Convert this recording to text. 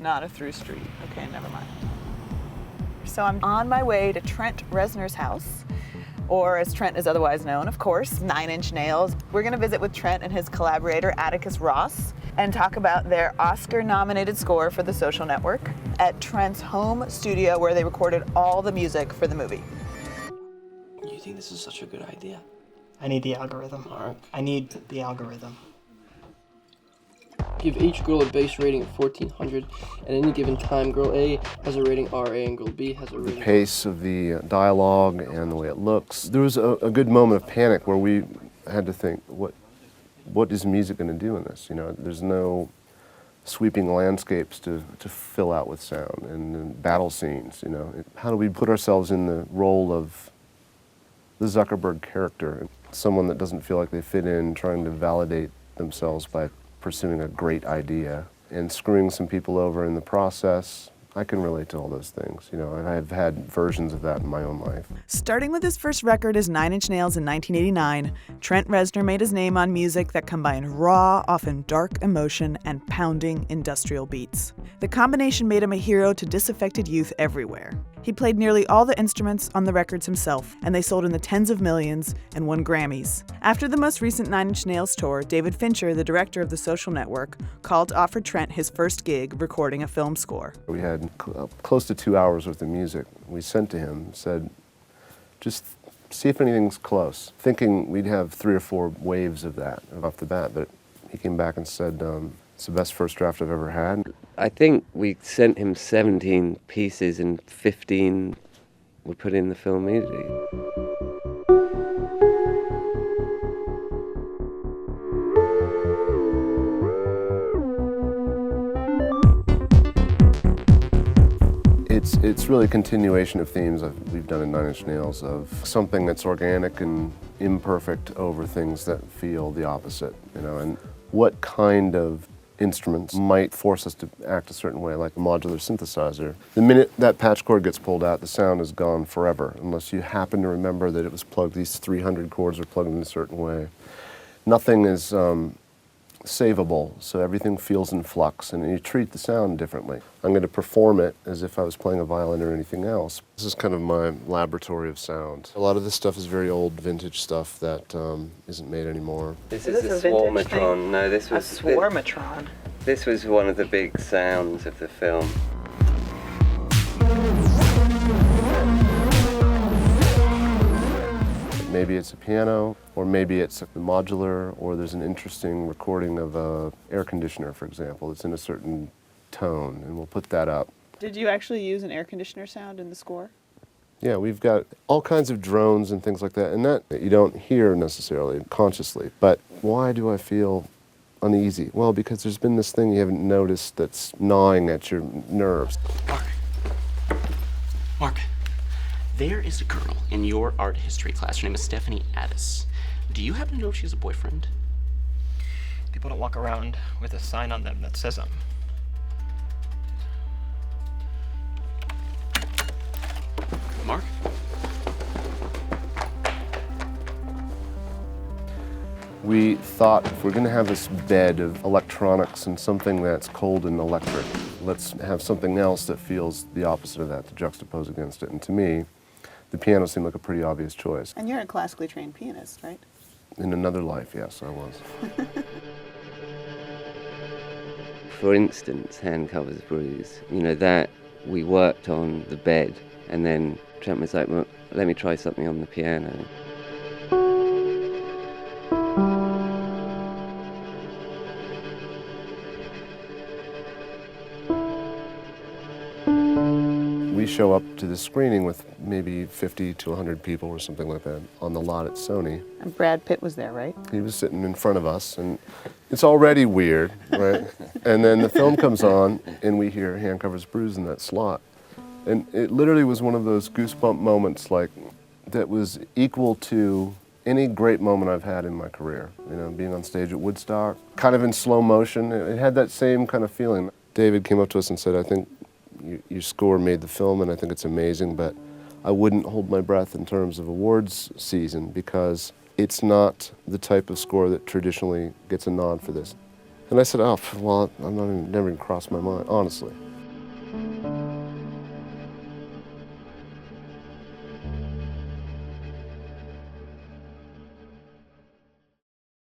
Not a through street. Okay, never mind. So I'm on my way to Trent Reznor's house, or as Trent is otherwise known, of course, 9 Inch Nails. We're gonna visit with Trent and his collaborator, Atticus Ross, and talk about their Oscar-nominated score for The Social Network at Trent's home studio where they recorded all the music for the movie. You think this is such a good idea? I need the algorithm. Mark. I need the algorithm. Give each girl a base rating of 1400. At any given time, girl A has a rating RA and girl B has a rating... The pace of the dialogue and the way it looks. There was a good moment of panic where we had to think, what is music going to do in this? You know, there's no sweeping landscapes to fill out with sound and battle scenes, you know. How do we put ourselves in the role of the Zuckerberg character? Someone that doesn't feel like they fit in, trying to validate themselves by pursuing a great idea and screwing some people over in the process. I can relate to all those things, you know, and I've had versions of that in my own life. Starting with his first record as 9 Inch Nails in 1989, Trent Reznor made his name on music that combined raw, often dark emotion and pounding industrial beats. The combination made him a hero to disaffected youth everywhere. He played nearly all the instruments on the records himself, and they sold in the tens of millions and won Grammys. After the most recent 9 Inch Nails tour, David Fincher, the director of The Social Network, called to offer Trent his first gig recording a film score. We had close to 2 hours worth of music. We sent to him, said, just see if anything's close. Thinking we'd have 3 or 4 waves of that off the bat, but he came back and said, it's the best first draft I've ever had. I think we sent him 17 pieces and 15 were put in the film immediately. It's really a continuation of themes we've done in 9 Inch Nails, of something that's organic and imperfect over things that feel the opposite, you know, and what kind of instruments might force us to act a certain way, like a modular synthesizer. The minute that patch cord gets pulled out, the sound is gone forever, unless you happen to remember that it was plugged, these 300 chords are plugged in a certain way. Nothing is savable, so everything feels in flux, and you treat the sound differently. I'm going to perform it as if I was playing a violin or anything else. This is kind of my laboratory of sound. A lot of this stuff is very old, vintage stuff that isn't made anymore. This Is is this a a vintage Swarmatron. thing? No, this A was... Swarmatron. This was one of the big sounds of the film. Maybe it's a piano, or maybe it's a modular, or there's an interesting recording of an air conditioner, for example. It's in a certain tone, and we'll put that up. Did you actually use an air conditioner sound in the score? Yeah, we've got all kinds of drones and things like that, and that you don't hear necessarily consciously. But why do I feel uneasy? Well, because there's been this thing you haven't noticed that's gnawing at your nerves. Mark, there is a girl in your art history class. Her name is Stephanie Addis. Do you happen to know if she has a boyfriend? People don't walk around with a sign on them that says them. Mark? We thought if we're going to have this bed of electronics and something that's cold and electric, let's have something else that feels the opposite of that to juxtapose against it. And to me, the piano seemed like a pretty obvious choice. And you're a classically trained pianist, right? In another life, yes, I was. For instance, Hand Covers Bruise, you know, that we worked on the bed, and then Trent was like, well, let me try something on the piano. We show up to the screening with maybe 50 to 100 people or something like that on the lot at Sony. And Brad Pitt was there, right? He was sitting in front of us, and it's already weird, right? And then the film comes on, and we hear Hand Covers Bruise in that slot. And it literally was one of those goosebump moments, like, that was equal to any great moment I've had in my career. You know, being on stage at Woodstock, kind of in slow motion. It had that same kind of feeling. David came up to us and said, I think your score made the film, and I think it's amazing, but I wouldn't hold my breath in terms of awards season because it's not the type of score that traditionally gets a nod for this. And I said, oh, well, never even crossed my mind, honestly.